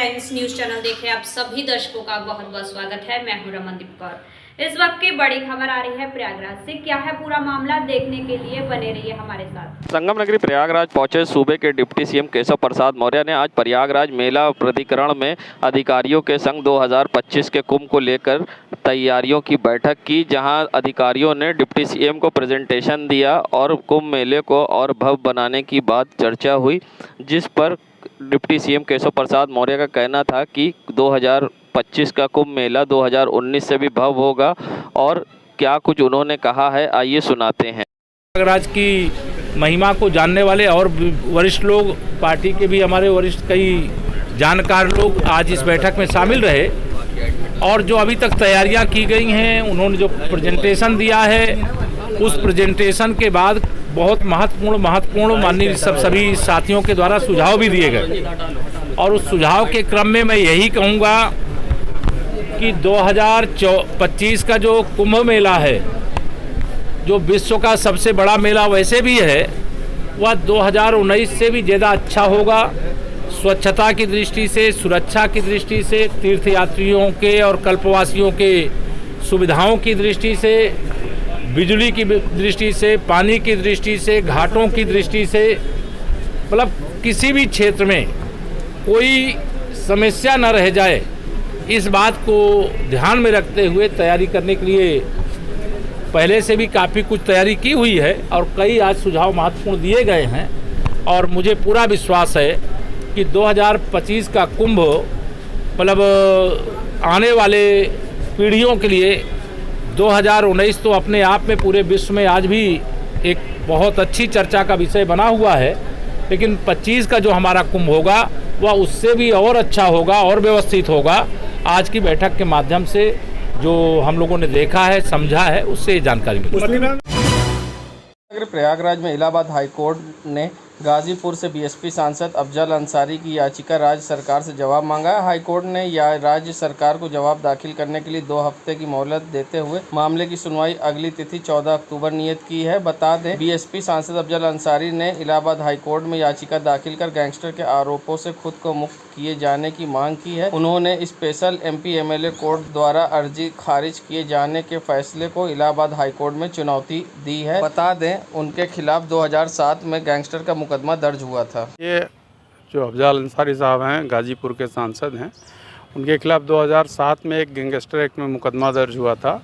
Friends, news channel देखे आप सभी दर्शकों का बहुत बहुत स्वागत है। मैं हूं रमनदीप कौर। इस वक्त की बड़ी खबर आ रही है प्रयागराज से। क्या है पूरा मामला, देखने के लिए बने रहिए हमारे साथ। संगम नगरी प्रयागराज पहुंचे सूबे के डिप्टी सीएम केशव प्रसाद मौर्य ने आज प्रयागराज मेला प्राधिकरण में अधिकारियों के संग 2025 के कुंभ को लेकर तैयारियों की बैठक की, जहां अधिकारियों ने डिप्टी सीएम को प्रेजेंटेशन दिया और कुंभ मेले को और भव्य बनाने की बात चर्चा हुई, जिस पर डिप्टी सीएम केशव प्रसाद मौर्य का कहना था कि 2025 का कुंभ मेला 2019 से भी भव्य होगा। और क्या कुछ उन्होंने कहा है, आइए सुनाते हैं। प्रयागराज की महिमा को जानने वाले और वरिष्ठ लोग, पार्टी के भी हमारे वरिष्ठ कई जानकार लोग आज इस बैठक में शामिल रहे और जो अभी तक तैयारियां की गई हैं, उन्होंने जो प्रेजेंटेशन दिया है, उस प्रेजेंटेशन के बाद बहुत महत्वपूर्ण माननीय सभी साथियों के द्वारा सुझाव भी दिए गए। और उस सुझाव के क्रम में मैं यही कहूँगा कि 2025 का जो कुंभ मेला है, जो विश्व का सबसे बड़ा मेला वैसे भी है, वह 2019 से भी ज़्यादा अच्छा होगा। स्वच्छता की दृष्टि से, सुरक्षा की दृष्टि से, तीर्थयात्रियों के और कल्पवासियों के सुविधाओं की दृष्टि से, बिजली की दृष्टि से, पानी की दृष्टि से, घाटों की दृष्टि से, मतलब किसी भी क्षेत्र में कोई समस्या न रह जाए, इस बात को ध्यान में रखते हुए तैयारी करने के लिए पहले से भी काफ़ी कुछ तैयारी की हुई है और कई आज सुझाव महत्वपूर्ण दिए गए हैं। और मुझे पूरा विश्वास है कि 2025 का कुंभ मतलब आने वाले पीढ़ियों के लिए 2019 तो अपने आप में पूरे विश्व में आज भी एक बहुत अच्छी चर्चा का विषय बना हुआ है, लेकिन 25 का जो हमारा कुंभ होगा वह उससे भी और अच्छा होगा और व्यवस्थित होगा। आज की बैठक के माध्यम से जो हम लोगों ने देखा है, समझा है, उससे जानकारी मिली। प्रयागराज में इलाहाबाद हाईकोर्ट ने गाजीपुर से बीएसपी सांसद अफजल अंसारी की याचिका राज्य सरकार से जवाब मांगा है। हाईकोर्ट ने राज्य सरकार को जवाब दाखिल करने के लिए 2 हफ्ते की मोहलत देते हुए मामले की सुनवाई अगली तिथि 14 अक्टूबर नियत की है। बता दें, बीएसपी सांसद अफजल अंसारी ने इलाहाबाद हाईकोर्ट में याचिका दाखिल कर गैंगस्टर के आरोपों से खुद को मुक्त किए जाने की मांग की है। उन्होंने स्पेशल एमपी एमएलए कोर्ट द्वारा अर्जी खारिज किए जाने के फैसले को इलाहाबाद हाईकोर्ट में चुनौती दी है। बता दें, उनके खिलाफ 2007 में गैंगस्टर का मुकदमा दर्ज हुआ था। ये जो अफजल अंसारी साहब हैं, गाजीपुर के सांसद हैं, उनके खिलाफ 2007 में एक गैंगस्टर एक्ट में मुकदमा दर्ज हुआ था।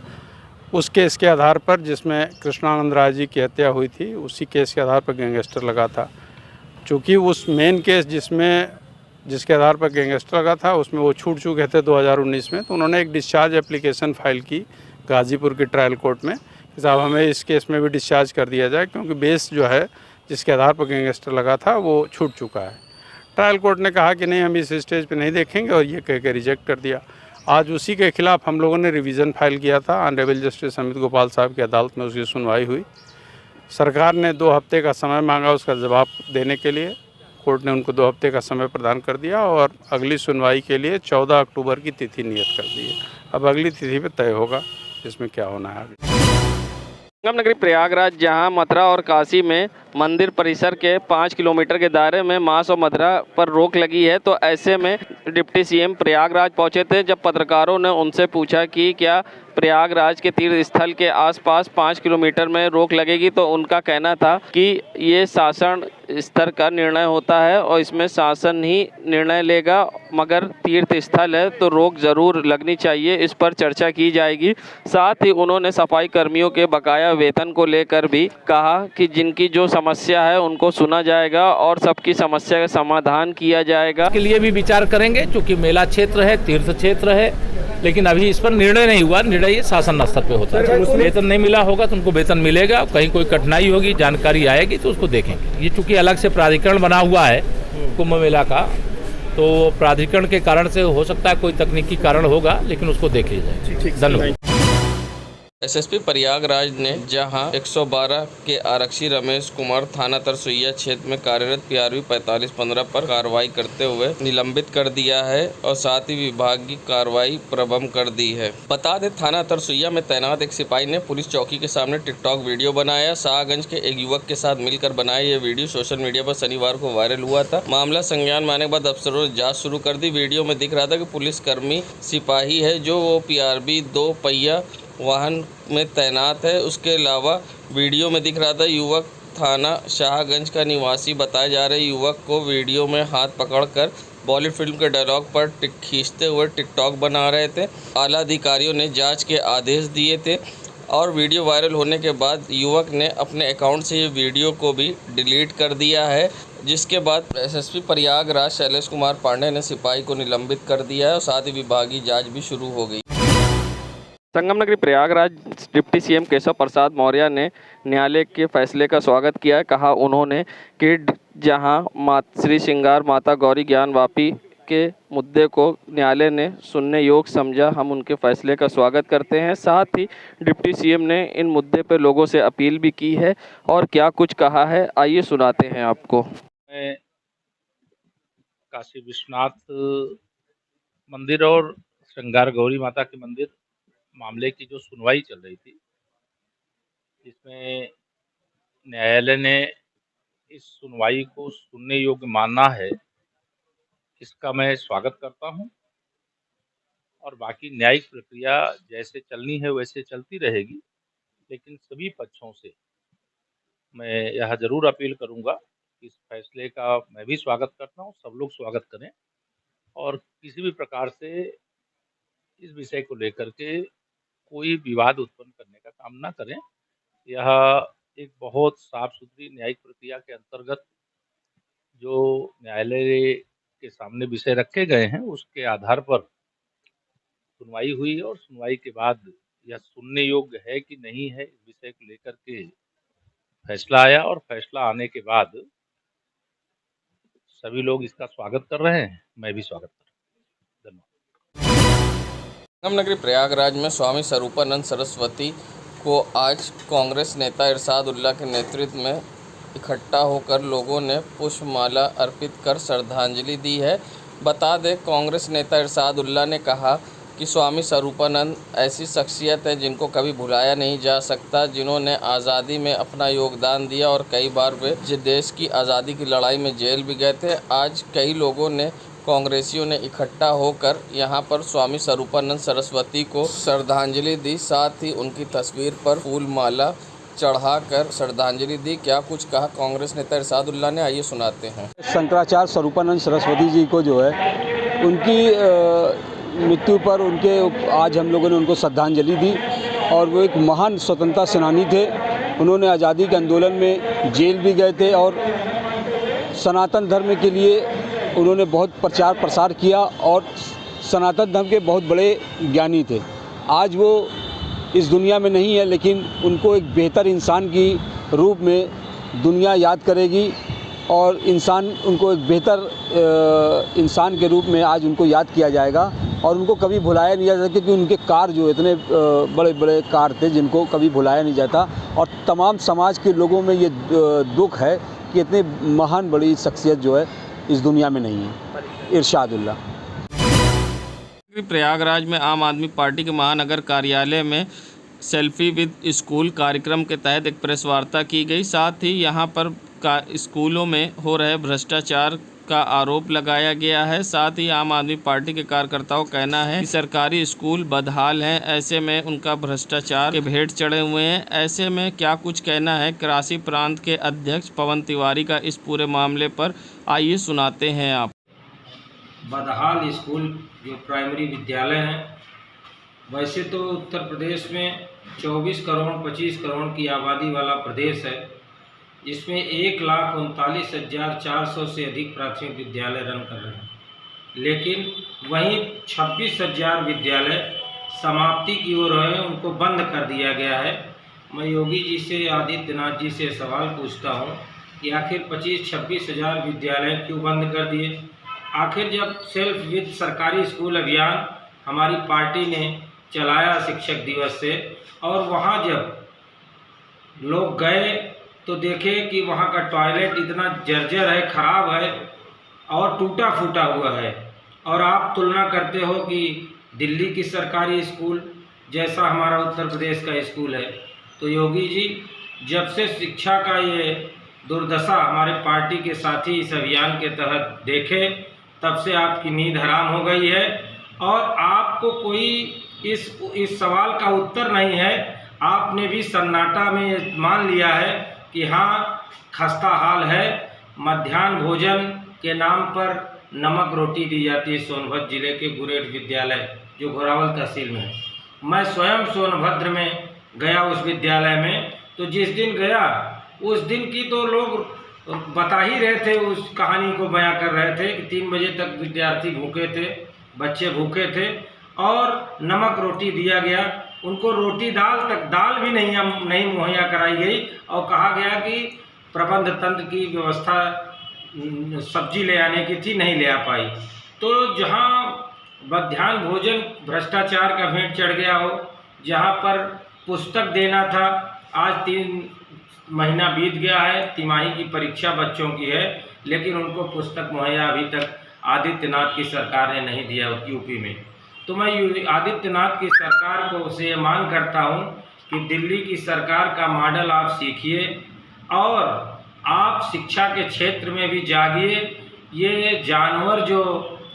उस केस के आधार पर, जिसमें कृष्णानंद राय जी की हत्या हुई थी, उसी केस के आधार पर गैंगस्टर लगा था। चूँकि उस मेन केस जिसके आधार पर गैंगस्टर लगा था, उसमें वो छूट चुके थे 2019 में, तो उन्होंने एक डिस्चार्ज एप्लीकेशन फाइल की गाजीपुर की ट्रायल कोर्ट में कि साहब हमें इस केस में भी डिस्चार्ज कर दिया जाए, क्योंकि बेस जो है जिसके आधार पर गैंगस्टर लगा था वो छूट चुका है। ट्रायल कोर्ट ने कहा कि नहीं, हम इस स्टेज पे नहीं देखेंगे और ये कह के रिजेक्ट कर दिया। आज उसी के खिलाफ हम लोगों ने रिवीजन फाइल किया था। ऑनरेबल जस्टिस अमित गोपाल साहब की अदालत में उसकी सुनवाई हुई। सरकार ने 2 हफ्ते का समय मांगा उसका जवाब देने के लिए। कोर्ट ने उनको 2 हफ्ते का समय प्रदान कर दिया और अगली सुनवाई के लिए 14 अक्टूबर की तिथि नियत कर दी है। अब अगली तिथि पर तय होगा इसमें क्या होना है आगे। संगम नगरी प्रयागराज, जहां मथुरा और काशी में मंदिर परिसर के 5 किलोमीटर के दायरे में मांस और मदिरा पर रोक लगी है, तो ऐसे में डिप्टी सीएम प्रयागराज पहुंचे थे। जब पत्रकारों ने उनसे पूछा कि क्या प्रयागराज के तीर्थ स्थल के आसपास 5 किलोमीटर में रोक लगेगी, तो उनका कहना था कि ये शासन स्तर का निर्णय होता है और इसमें शासन ही निर्णय लेगा, मगर तीर्थ स्थल है तो रोक जरूर लगनी चाहिए, इस पर चर्चा की जाएगी। साथ ही उन्होंने सफाई कर्मियों के बकाया वेतन को लेकर भी कहा कि जिनकी जो समस्या है उनको सुना जाएगा और सबकी समस्या का समाधान किया जाएगा। के लिए भी विचार करेंगे, क्योंकि मेला क्षेत्र है, तीर्थ क्षेत्र है, लेकिन अभी इस पर निर्णय नहीं हुआ। निर्णय ये शासन स्तर पे होता है। वेतन नहीं मिला होगा तो उनको वेतन मिलेगा, कहीं कोई कठिनाई होगी, जानकारी आएगी तो उसको देखेंगे। ये चूँकि अलग से प्राधिकरण बना हुआ है कुंभ मेला का, तो प्राधिकरण के कारण से हो सकता है कोई तकनीकी कारण होगा, लेकिन उसको देख लिया जाए। धन्यवाद। एसएसपी प्रयागराज ने जहां 112 के आरक्षी रमेश कुमार थाना तरसुइया क्षेत्र में कार्यरत PRV 4515 पर कार्रवाई करते हुए निलंबित कर दिया है और साथ ही विभागीय कार्रवाई प्रारंभ कर दी है। बता दें, थाना तरसुइया में तैनात एक सिपाही ने पुलिस चौकी के सामने टिकटॉक वीडियो बनाया। शाहगंज के एक युवक के साथ मिलकर बनाया यह वीडियो सोशल मीडिया पर शनिवार को वायरल हुआ था। मामला संज्ञान में आने के बाद अफसरों ने जाँच शुरू कर दी। वीडियो में दिख रहा था कि पुलिसकर्मी सिपाही है जो वो PRV 2 पहिया वाहन में तैनात है। उसके अलावा वीडियो में दिख रहा था युवक थाना शाहगंज का निवासी बताए जा रहे युवक को वीडियो में हाथ पकड़कर बॉलीवुड फिल्म के डायलॉग पर खींचते हुए टिकटॉक बना रहे थे। आला अधिकारियों ने जांच के आदेश दिए थे और वीडियो वायरल होने के बाद युवक ने अपने अकाउंट से ये वीडियो को भी डिलीट कर दिया है, जिसके बाद एसएसपी प्रयागराज शैलेश कुमार पांडे ने सिपाही को निलंबित कर दिया है और साथ ही विभागीय जाँच भी शुरू हो गई। संगम नगरी प्रयागराज डिप्टी CM केशव प्रसाद मौर्य ने न्यायालय के फैसले का स्वागत किया है। कहा उन्होंने कि जहां श्री श्रृंगार माता गौरी ज्ञान वापी के मुद्दे को न्यायालय ने सुनने योग्य समझा, हम उनके फैसले का स्वागत करते हैं। साथ ही डिप्टी CM ने इन मुद्दे पर लोगों से अपील भी की है और क्या कुछ कहा है, आइए सुनाते हैं आपको। काशी विश्वनाथ मंदिर और श्रृंगार गौरी माता के मंदिर मामले की जो सुनवाई चल रही थी, इसमें न्यायालय ने इस सुनवाई को सुनने योग्य माना है, इसका मैं स्वागत करता हूं। और बाकी न्यायिक प्रक्रिया जैसे चलनी है वैसे चलती रहेगी, लेकिन सभी पक्षों से मैं यह जरूर अपील करूंगा कि इस फैसले का मैं भी स्वागत करता हूं, सब लोग स्वागत करें और किसी भी प्रकार से इस विषय को लेकर के कोई विवाद उत्पन्न करने का काम ना करें। यह एक बहुत साफ सुथरी न्यायिक प्रक्रिया के अंतर्गत जो न्यायालय के सामने विषय रखे गए हैं उसके आधार पर सुनवाई हुई और सुनवाई के बाद यह सुनने योग्य है कि नहीं है, इस विषय को लेकर के फैसला आया और फैसला आने के बाद सभी लोग इसका स्वागत कर रहे हैं, मैं भी स्वागत कर रहा हूँ। धन्यवाद। संगम नगरी प्रयागराज में स्वामी स्वरूपानंद सरस्वती को आज कांग्रेस नेता इरशाद उल्लाह के नेतृत्व में इकट्ठा होकर लोगों ने पुष्पमाला अर्पित कर श्रद्धांजलि दी है। बता दें, कांग्रेस नेता इरशाद उल्लाह ने कहा कि स्वामी स्वरूपानंद ऐसी शख्सियत है जिनको कभी भुलाया नहीं जा सकता, जिन्होंने आज़ादी में अपना योगदान दिया और कई बार वे देश की आज़ादी की लड़ाई में जेल भी गए थे। आज कई लोगों ने कांग्रेसियों ने इकट्ठा होकर यहां पर स्वामी स्वरूपानंद सरस्वती को श्रद्धांजलि दी, साथ ही उनकी तस्वीर पर फूल माला चढ़ाकर श्रद्धांजलि दी। क्या कुछ कहा कांग्रेस नेता इरशाद उल्लाह ने, आइए सुनाते हैं। शंकराचार्य स्वरूपानंद सरस्वती जी को जो है उनकी मृत्यु पर आज हम लोगों ने उनको श्रद्धांजलि दी और वो एक महान स्वतंत्रता सेनानी थे। उन्होंने आज़ादी के आंदोलन में जेल भी गए थे और सनातन धर्म के लिए उन्होंने बहुत प्रचार प्रसार किया और सनातन धर्म के बहुत बड़े ज्ञानी थे। आज वो इस दुनिया में नहीं है, लेकिन उनको एक बेहतर इंसान की रूप में दुनिया याद करेगी और उनको एक बेहतर इंसान के रूप में आज उनको याद किया जाएगा और उनको कभी भुलाया नहीं जा सकता, क्योंकि उनके कार्य जो इतने बड़े बड़े कार्य थे जिनको कभी भुलाया नहीं जाता। और तमाम समाज के लोगों में ये दुख है कि इतने महान बड़ी शख्सियत जो है इस दुनिया में नहीं है। इरशाद उल्लाह। प्रयागराज में आम आदमी पार्टी के महानगर कार्यालय में सेल्फी विद स्कूल कार्यक्रम के तहत एक प्रेस वार्ता की गई। साथ ही यहां पर स्कूलों में हो रहे भ्रष्टाचार का आरोप लगाया गया है। साथ ही आम आदमी पार्टी के कार्यकर्ताओं का कहना है कि सरकारी स्कूल बदहाल हैं, ऐसे में उनका भ्रष्टाचार के भेंट चढ़े हुए हैं। ऐसे में क्या कुछ कहना है काशी प्रांत के अध्यक्ष पवन तिवारी का इस पूरे मामले पर, आइए सुनाते हैं आप। बदहाल स्कूल जो प्राइमरी विद्यालय हैं, वैसे तो उत्तर प्रदेश में 24 करोड़ 25 करोड़ की आबादी वाला प्रदेश है, जिसमें 1,39,400 से अधिक प्राथमिक विद्यालय रन कर रहे हैं, लेकिन वहीं 26,000 विद्यालय समाप्ति की ओर है, उनको बंद कर दिया गया है। मैं योगी जी से, आदित्यनाथ जी से सवाल पूछता हूं कि आखिर 25-26 हज़ार विद्यालय क्यों बंद कर दिए? आखिर जब सेल्फ विद सरकारी स्कूल अभियान हमारी पार्टी ने चलाया शिक्षक दिवस से, और वहाँ जब लोग गए तो देखे कि वहाँ का टॉयलेट इतना जर्जर है, ख़राब है और टूटा फूटा हुआ है। और आप तुलना करते हो कि दिल्ली की सरकारी स्कूल जैसा हमारा उत्तर प्रदेश का स्कूल है। तो योगी जी जब से शिक्षा का ये दुर्दशा हमारे पार्टी के साथी इस अभियान के तहत देखे, तब से आपकी नींद हराम हो गई है और आपको कोई इस सवाल का उत्तर नहीं है। आपने भी सन्नाटा में मान लिया है कि हाँ, खस्ता हाल है। मध्याह्न भोजन के नाम पर नमक रोटी दी जाती है सोनभद्र जिले के गुरेट विद्यालय जो घोरावल तहसील में है। मैं स्वयं सोनभद्र में गया उस विद्यालय में, तो जिस दिन गया उस दिन की तो लोग बता ही रहे थे, उस कहानी को बयां कर रहे थे कि 3 बजे तक विद्यार्थी भूखे थे, बच्चे भूखे थे और नमक रोटी दिया गया। उनको रोटी दाल भी नहीं मुहैया कराई गई और कहा गया कि प्रबंध तंत्र की व्यवस्था सब्जी ले आने की थी, नहीं ले आ पाई। तो जहाँ मध्याह्न भोजन भ्रष्टाचार का भेंट चढ़ गया हो, जहाँ पर पुस्तक देना था, आज 3 महीना बीत गया है, तिमाही की परीक्षा बच्चों की है, लेकिन उनको पुस्तक मुहैया अभी तक आदित्यनाथ की सरकार ने नहीं दिया यूपी में। तो मैं आदित्यनाथ की सरकार को से मांग करता हूं कि दिल्ली की सरकार का मॉडल आप सीखिए और आप शिक्षा के क्षेत्र में भी जागिए। ये जानवर जो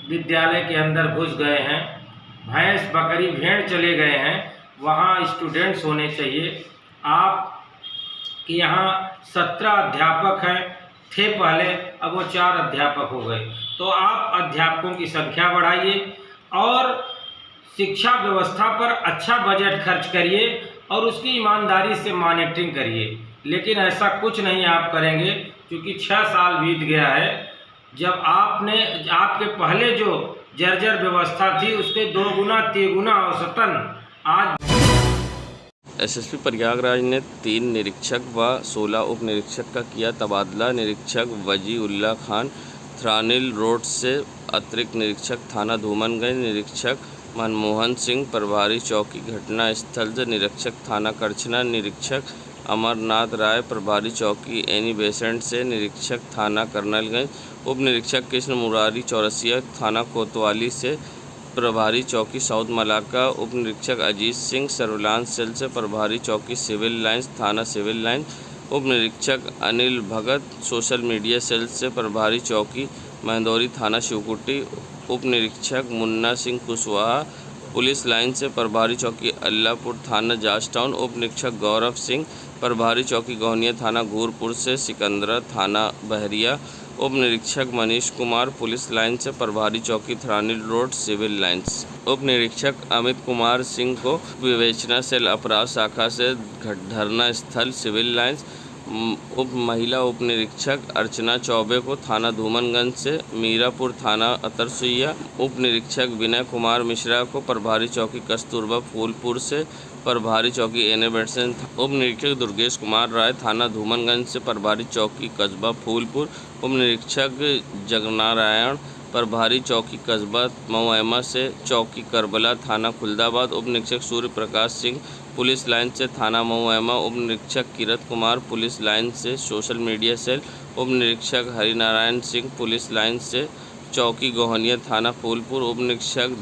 विद्यालय के अंदर घुस गए हैं, भैंस बकरी भेड़ चले गए हैं, वहाँ स्टूडेंट्स होने चाहिए। आप कि यहाँ 17 अध्यापक हैं, थे पहले, अब वो 4 अध्यापक हो गए। तो आप अध्यापकों की संख्या बढ़ाइए और शिक्षा व्यवस्था पर अच्छा बजट खर्च करिए और उसकी ईमानदारी से मॉनिटरिंग करिए। लेकिन ऐसा कुछ नहीं आप करेंगे, क्योंकि 6 साल बीत गया है जब आपके पहले जो जर्जर व्यवस्था थी उसके 2 गुना 3 गुना औसतन आज। एसएसपी प्रयागराज ने 3 निरीक्षक व 16 उप निरीक्षक का किया तबादला। निरीक्षक वजीउल्लाह खान थ्रानिल रोड से अतिरिक्त निरीक्षक थाना धूमनगंज, निरीक्षक मनमोहन सिंह प्रभारी चौकी घटना स्थल से, निरीक्षक थाना करछना, निरीक्षक अमरनाथ राय प्रभारी चौकी एनी बेसेंट से, निरीक्षक थाना कर्नलगंज, उप निरीक्षक कृष्ण मुरारी चौरसिया थाना कोतवाली से, प्रभारी चौकी साउथ मलाका, उप निरीक्षक अजीत सिंह सर्विलांस सेल से, प्रभारी चौकी सिविल लाइंस थाना सिविल लाइन, उप निरीक्षक अनिल भगत सोशल मीडिया सेल से, प्रभारी चौकी महदौरी थाना शिवकुटी, उप निरीक्षक मुन्ना सिंह कुशवाहा पुलिस लाइन से, प्रभारी चौकी अल्लाहपुर थाना जाज टाउन, उप निरीक्षक गौरव सिंह प्रभारी चौकी गौनिया थाना घूरपुर से, सिकंदरा थाना बहरिया, उप निरीक्षक मनीष कुमार पुलिस लाइन से, प्रभारी चौकी थ्रानिल रोड सिविल लाइन्स, उप निरीक्षक अमित कुमार सिंह को विवेचना सेल अपराध शाखा से, धरना स्थल सिविल लाइन्स, उप महिला उप निरीक्षक अर्चना चौबे को थाना धूमनगंज से, मीरापुर थाना अतरसुइया, उप निरीक्षक विनय कुमार मिश्रा को प्रभारी चौकी कस्तूरबा फूलपुर से, प्रभारी चौकी एने बेटसन, उप निरीक्षक दुर्गेश कुमार राय थाना धूमनगंज से, प्रभारी चौकी कस्बा फूलपुर, उप निरीक्षक जगनारायण प्रभारी चौकी कस्बा मऊएमा से, चौकी करबला थाना खुलदाबाद, उप निरीक्षक सूर्य प्रकाश सिंह पुलिस लाइन से थाना मऊएमा, उप निरीक्षक किरत कुमार पुलिस लाइन से सोशल मीडिया सेल, उप निरीक्षक हरिनारायण सिंह पुलिस लाइन से चौकी गोहनिया थाना फूलपुर, उप निरीक्षक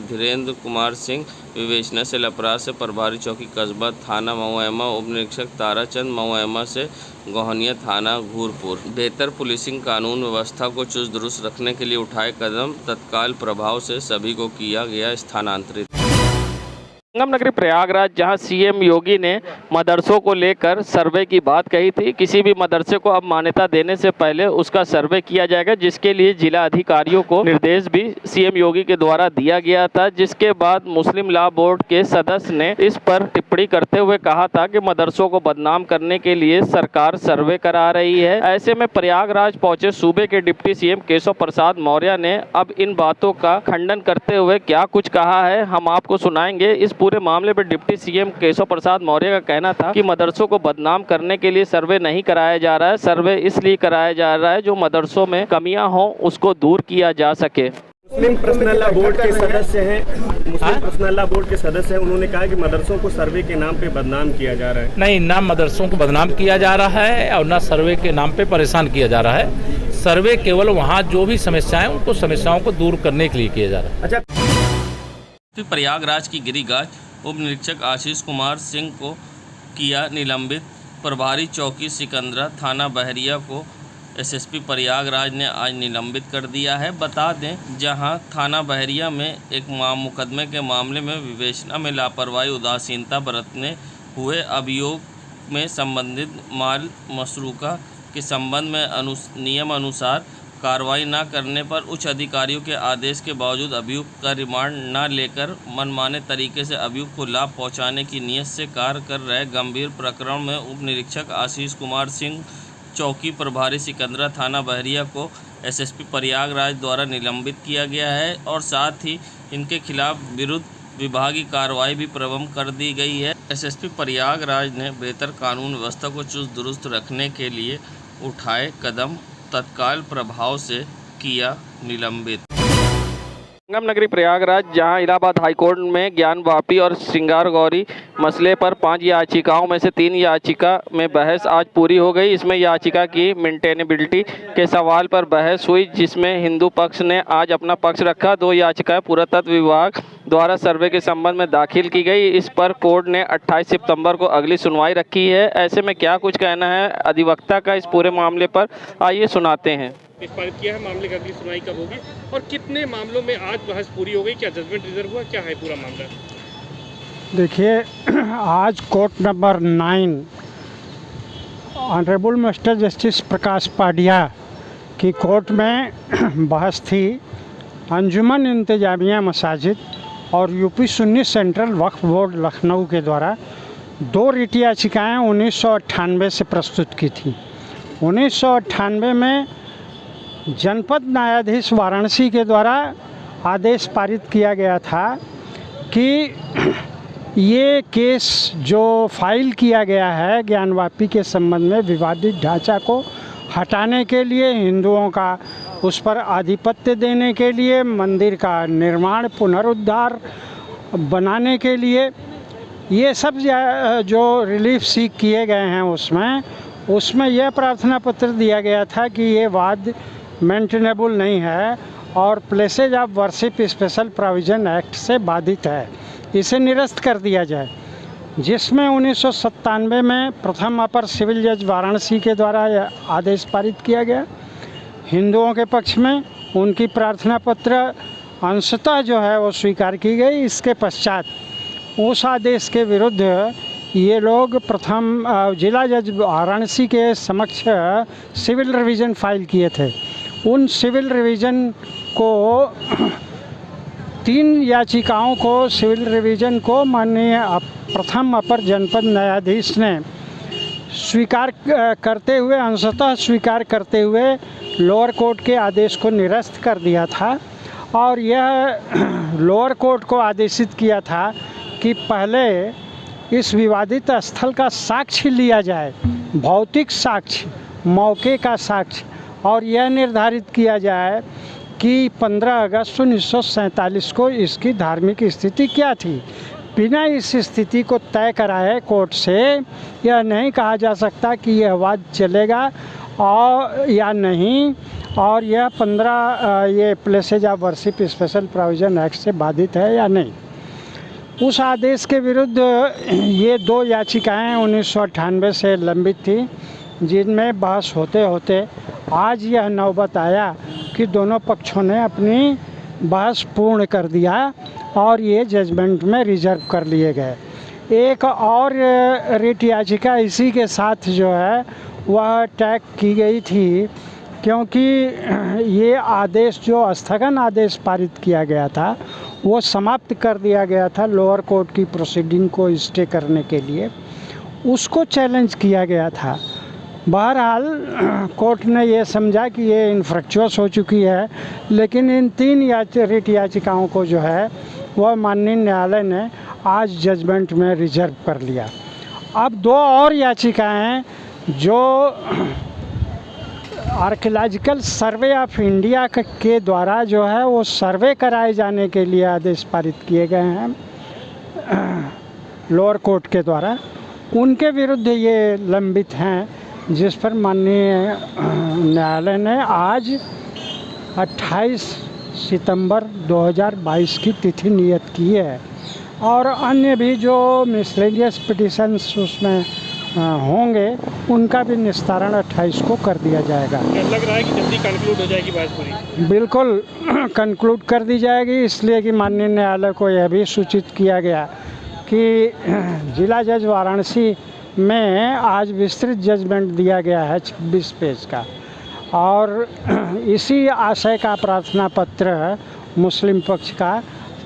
धीरेन्द्र कुमार सिंह विवेचना सेल अपराध से, प्रभारी चौकी कस्बा थाना मऊएमा, उप निरीक्षक ताराचंद मऊएमा से गोहनिया थाना घूरपुर। बेहतर पुलिसिंग कानून व्यवस्था को चुस्त दुरुस्त रखने के लिए उठाए कदम, तत्काल प्रभाव से सभी को किया गया स्थानांतरित। संगम नगरी प्रयागराज, जहां सीएम योगी ने मदरसों को लेकर सर्वे की बात कही थी। किसी भी मदरसे को अब मान्यता देने से पहले उसका सर्वे किया जाएगा, जिसके लिए जिला अधिकारियों को निर्देश भी सीएम योगी के द्वारा दिया गया था। जिसके बाद मुस्लिम लॉ बोर्ड के सदस्य ने इस पर टिप्पणी करते हुए कहा था कि मदरसों को बदनाम करने के लिए सरकार सर्वे करा रही है। ऐसे में प्रयागराज पहुंचे सूबे के डिप्टी सीएम केशव प्रसाद मौर्य ने अब इन बातों का खंडन करते हुए क्या कुछ कहा है, हम आपको सुनाएंगे। इस पूरे मामले पर डिप्टी सीएम केशव प्रसाद मौर्य का कहना था कि मदरसों को बदनाम करने के लिए सर्वे नहीं कराया जा रहा है, सर्वे इसलिए कराया जा रहा है जो मदरसों में कमियां हों उसको दूर किया जा सके। मुस्लिम पर्सनल लॉ बोर्ड के सदस्य हैं, मुस्लिम पर्सनल लॉ बोर्ड के सदस्य हैं, उन्होंने कहा कि मदरसों को सर्वे के नाम पे बदनाम किया जा रहा है। नहीं, ना मदरसों को बदनाम किया जा रहा है और ना सर्वे के नाम पे परेशान किया जा रहा है। सर्वे केवल वहाँ जो भी समस्याएं उनको समस्याओं को दूर करने के लिए किया जा रहा है। अच्छा, प्रयागराज की गिरिराज उप निरीक्षक आशीष कुमार सिंह को किया निलंबित। प्रभारी चौकी सिकंदरा थाना बहरिया को एसएसपी प्रयागराज ने आज निलंबित कर दिया है। बता दें, जहां थाना बहरिया में एक मुकदमे के मामले में विवेचना में लापरवाही उदासीनता बरतने हुए अभियोग में संबंधित माल मसरूका के संबंध में नियम अनुसार कार्रवाई न करने पर उच्च अधिकारियों के आदेश के बावजूद अभियुक्त का रिमांड न लेकर मनमाने तरीके से अभियुक्त को लाभ पहुंचाने की नीयत से कार्य कर रहे गंभीर प्रकरण में उप निरीक्षक आशीष कुमार सिंह, चौकी प्रभारी सिकंदरा थाना बहरिया को एसएसपी प्रयागराज द्वारा निलंबित किया गया है और साथ ही इनके खिलाफ विरुद्ध विभागीय कार्रवाई भी प्रारंभ कर दी गई है। एसएसपी प्रयागराज ने बेहतर कानून व्यवस्था को चुस्त दुरुस्त रखने के लिए उठाए कदम तत्काल प्रभाव से किया निलंबित। संगम नगरी प्रयागराज, जहां इलाहाबाद हाईकोर्ट में ज्ञान वापी और श्रृंगार गौरी मसले पर 5 याचिकाओं में से 3 याचिका में बहस आज पूरी हो गई। इसमें याचिका की मेंटेनेबिलिटी के सवाल पर बहस हुई, जिसमें हिंदू पक्ष ने आज अपना पक्ष रखा। 2 याचिकाएं पुरातत्व विभाग द्वारा सर्वे के संबंध में दाखिल की गई। इस पर कोर्ट ने 28 सितंबर को अगली सुनवाई रखी है। ऐसे में क्या कुछ कहना है अधिवक्ता का इस पूरे मामले पर, आइए सुनाते हैं। निष्पादित किया है, मामले की अगली सुनवाई कब होगी और कितने मामलों में आज बहस पूरी हो गई, क्या जजमेंट रिजर्व हुआ, क्या है पूरा मामला? देखिए, आज court number 9 honourable mister justice Prakash Padia की कोर्ट में बहस थी। अंजुमन इंतजामिया मसाजिद और UP Sunni Central Waqf Board Lucknow के द्वारा 2 रिट याचिकाएँ 1998 से प्रस्तुत की थी। 1998 में जनपद न्यायाधीश वाराणसी के द्वारा आदेश पारित किया गया था कि ये केस जो फाइल किया गया है ज्ञानवापी के संबंध में विवादित ढांचा को हटाने के लिए, हिंदुओं का उस पर आधिपत्य देने के लिए, मंदिर का निर्माण पुनरुद्धार बनाने के लिए, ये सब जो रिलीफ सीख किए गए हैं उसमें यह प्रार्थना पत्र दिया गया था कि ये वाद मेंटेनेबल नहीं है और places of worship special provision act से बाधित है, इसे निरस्त कर दिया जाए। जिसमें 1997 में प्रथम अपर सिविल जज वाराणसी के द्वारा यह आदेश पारित किया गया हिंदुओं के पक्ष में। उनकी प्रार्थना पत्र अंशतः जो है वो स्वीकार की गई। इसके पश्चात उस आदेश के विरुद्ध ये लोग प्रथम जिला जज वाराणसी के समक्ष सिविल रिवीजन फाइल किए थे। उन सिविल रिवीजन को 3 याचिकाओं को सिविल रिवीजन को माननीय प्रथम अपर जनपद न्यायाधीश ने स्वीकार करते हुए, अंशतः स्वीकार करते हुए लोअर कोर्ट के आदेश को निरस्त कर दिया था। और यह लोअर कोर्ट को आदेशित किया था कि पहले इस विवादित स्थल का साक्ष्य लिया जाए, भौतिक साक्ष्य, मौके का साक्ष्य, और यह निर्धारित किया जाए कि 15 अगस्त 1947 को इसकी धार्मिक स्थिति क्या थी। बिना इस स्थिति को तय कराए कोर्ट से यह नहीं कहा जा सकता कि यह वाद चलेगा और या नहीं, और यह 15 ये places of worship special provision act से बाधित है या नहीं। उस आदेश के विरुद्ध ये 2 याचिकाएं 1998 से लंबित थी, जिनमें बहस होते होते आज यह नौबत आया कि दोनों पक्षों ने अपनी बहस पूर्ण कर दिया और ये जजमेंट में रिजर्व कर लिए गए। एक और रिट याचिका इसी के साथ जो है वह टैग की गई थी, क्योंकि ये आदेश जो स्थगन आदेश पारित किया गया था वो समाप्त कर दिया गया था लोअर कोर्ट की प्रोसीडिंग को स्टे करने के लिए, उसको चैलेंज किया गया था। बहरहाल कोर्ट ने ये समझा कि ये इन्फ्रक्चुअस हो चुकी है, लेकिन इन 3 रिट याचिकाओं को जो है वह माननीय न्यायालय ने आज जजमेंट में रिजर्व कर लिया। अब 2 और याचिकाएं जो आर्कियोलॉजिकल सर्वे ऑफ इंडिया के द्वारा जो है वो सर्वे कराए जाने के लिए आदेश पारित किए गए हैं लोअर कोर्ट के द्वारा, उनके विरुद्ध ये लंबित हैं, जिस पर माननीय न्यायालय ने आज 28 सितंबर 2022 की तिथि नियत की है। और अन्य भी जो मिसलेनियस पिटिशंस उसमें होंगे उनका भी निस्तारण 28 को कर दिया जाएगा। लग रहा है कि जल्दी कंक्लूड हो जाएगी बहस पूरी? बिल्कुल कंक्लूड कर दी जाएगी, इसलिए कि माननीय न्यायालय को यह भी सूचित किया गया कि जिला जज वाराणसी में आज विस्तृत जजमेंट दिया गया है 26 पेज का, और इसी आशय का प्रार्थना पत्र मुस्लिम पक्ष का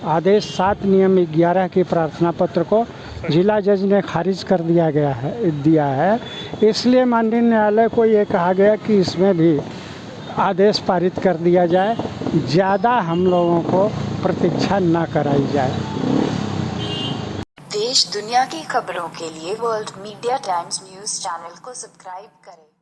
आदेश 7 नियम 11 के प्रार्थना पत्र को जिला जज ने खारिज कर दिया है। इसलिए माननीय न्यायालय को ये कहा गया कि इसमें भी आदेश पारित कर दिया जाए, ज़्यादा हम लोगों को प्रतीक्षा ना कराई जाए। देश दुनिया की खबरों के लिए world media times news channel को सब्सक्राइब करें।